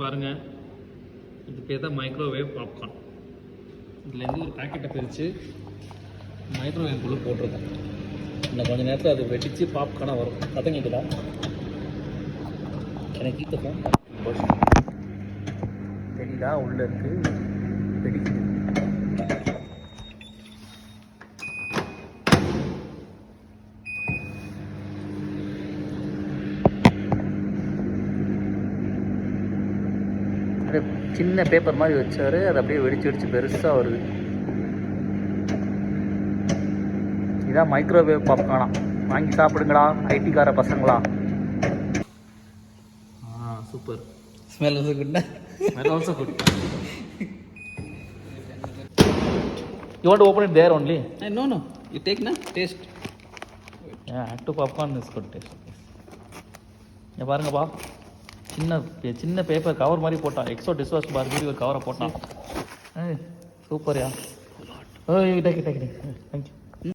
பாருங்க, இது பேர் தான் மைக்ரோவேவ் பாப்கார்ன். இதுலேருந்து ஒரு பேக்கெட்டை பிரித்து மைக்ரோவேவ்குள்ளே போட்டிருக்கோம். இன்னும் கொஞ்சம் நேரத்தில் அது வெடித்து பாப்கார்னாக வரும். சத்தம் கேட்குதா? எனக்கு கீத்தப்போம் தெரியுதா? உள்ளே இருக்கு வெடிக்குது. சின்ன பேப்பர் மாதிரி வச்சாரு, அது அப்படியே வெடிச்சு வெடிச்சு பெருசாக வருது. இதான் மைக்ரோவேவ் பாப்கார்னா. வாங்கி சாப்பிடுங்களா ஐடிக்கார பசங்களா. Super. Smell also good. Smell also good. You want to open it there only? No. You take na taste. Yeah, active popcorn is good taste. இங்கே பாருங்கப்பா, சின்ன பேப்பர் கவர் மாதிரி போட்டான். எக்ஸோ டிஷ்வாஷ் பார் மாதிரி ஒரு கவரை போட்டான். சூப்பர்யா. ஓ டேக் தேங்க்யூ.